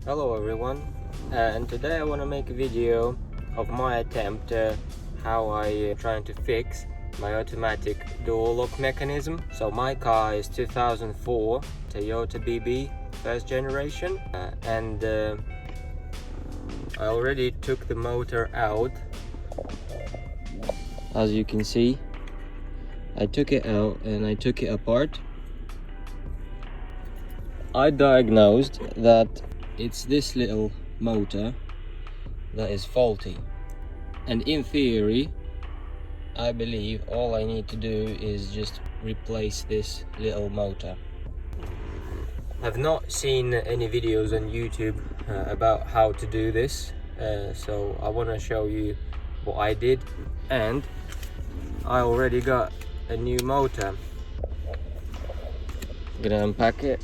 Hello everyone, and today I want to make a video of my attempt how I trying to fix my automatic door lock mechanism. So my car is 2004 Toyota BB first generation, and I already took the motor out. As you can see, I took it out and I took it apart. I diagnosed that it's this little motor that is faulty, and in theory I believe all I need to do is just replace this little motor. I've not seen any videos on YouTube about how to do this, so I want to show you what I did. And I already got a new motor. I'm gonna unpack it.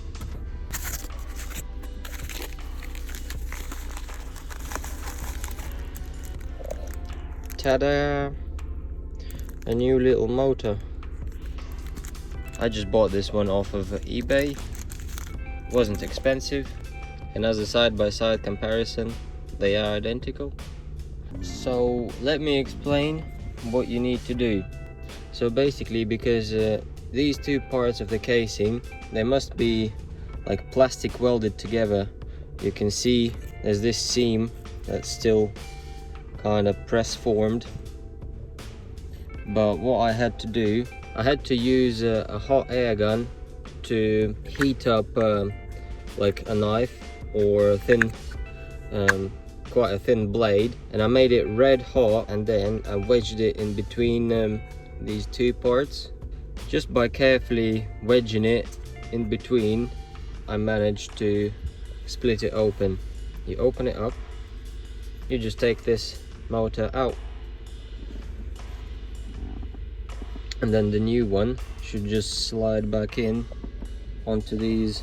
Ta-da! A new little motor. I just bought this one off of eBay. Wasn't expensive, and as a side-by-side comparison, they are identical. So let me explain what you need to do. So basically, because these two parts of the casing, they must be like plastic welded together. You can see there's this seam that's still kind of press formed, but what I had to do, I had to use a hot air gun to heat up like a knife or a thin quite a thin blade, and I made it red hot, and then I wedged it in between these two parts. Just by carefully wedging it in between, I managed to split it open. You open it up, you just take this motor out, and then the new one should just slide back in onto these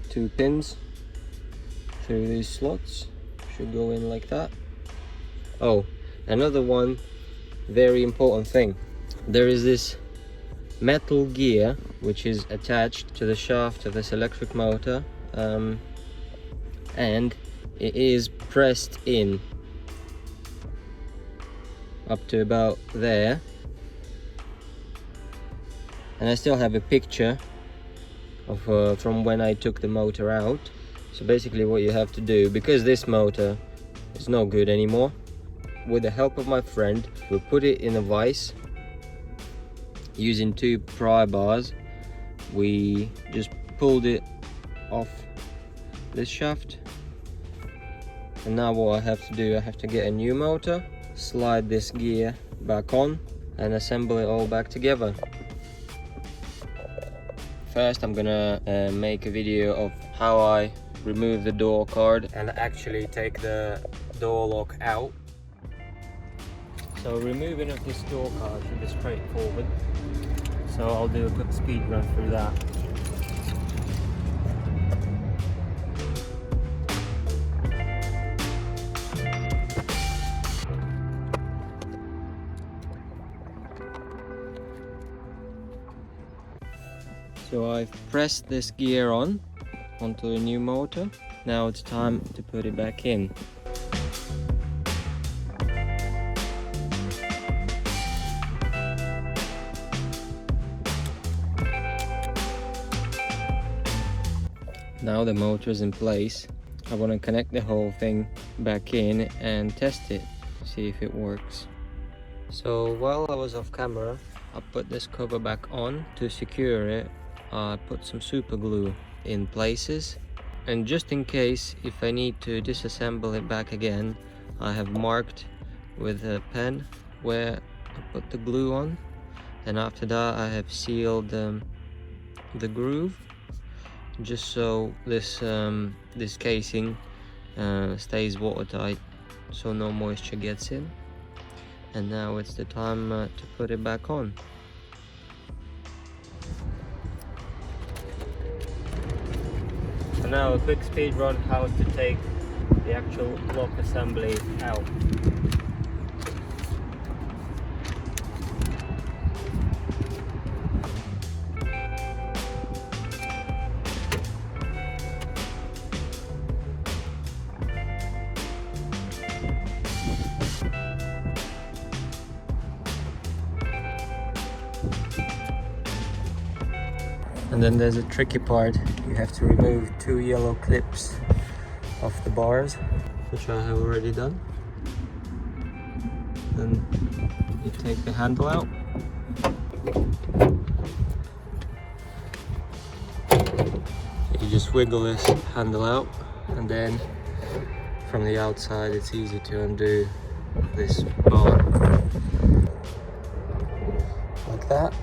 two pins through these slots. Should go in like that. Oh, another one very important thing, there is this metal gear which is attached to the shaft of this electric motor, and it is pressed in up to about there, and I still have a picture of from when I took the motor out. So basically what you have to do, because this motor is no good anymore, with the help of my friend, we put it in a vise using two pry bars. We just pulled it off this shaft, and now what I have to do, I have to get a new motor, slide this gear back on, and assemble it all back together. First I'm gonna make a video of how I remove the door card and actually take the door lock out. So removing of this door card should be straightforward, so I'll do a quick speed run through that. So I've pressed this gear onto a new motor. Now it's time to put it back in. Now the motor is in place, I want to connect the whole thing back in and test it, see if it works. So while I was off camera, I put this cover back on. To secure it, I put some super glue in places, and just in case if I need to disassemble it back again, I have marked with a pen where I put the glue on, and after that I have sealed the groove, just so this this casing stays watertight, so no moisture gets in. And now it's the time to put it back on. So now a quick speed run how to take the actual lock assembly out. And then there's a tricky part. You have to remove 2 yellow clips off the bars, which I have already done. Then you take the handle out. You just wiggle this handle out, and then from the outside it's easy to undo this bar like that,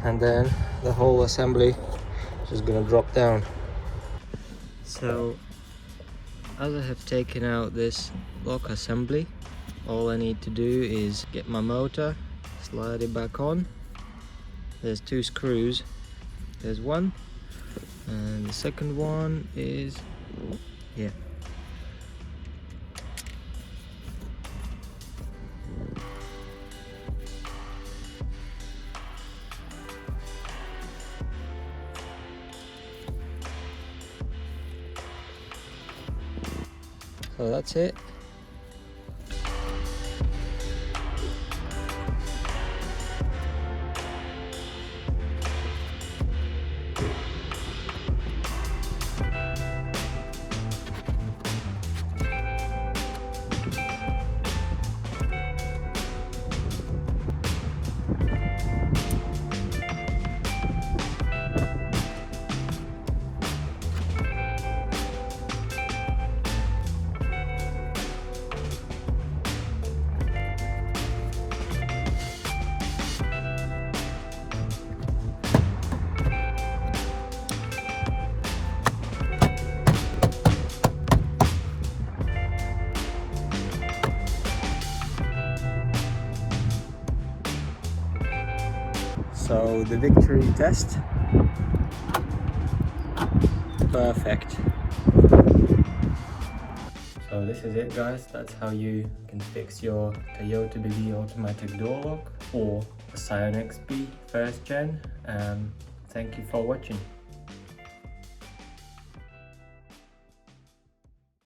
and then the whole assembly is just gonna drop down. So as I have taken out this lock assembly, all I need to do is get my motor, slide it back on. There's 2 screws. There's one, and the second one is here. So that's it. So the victory test, perfect. So this is it, guys. That's how you can fix your Toyota BB automatic door lock or a Scion XP 1st gen. Thank you for watching.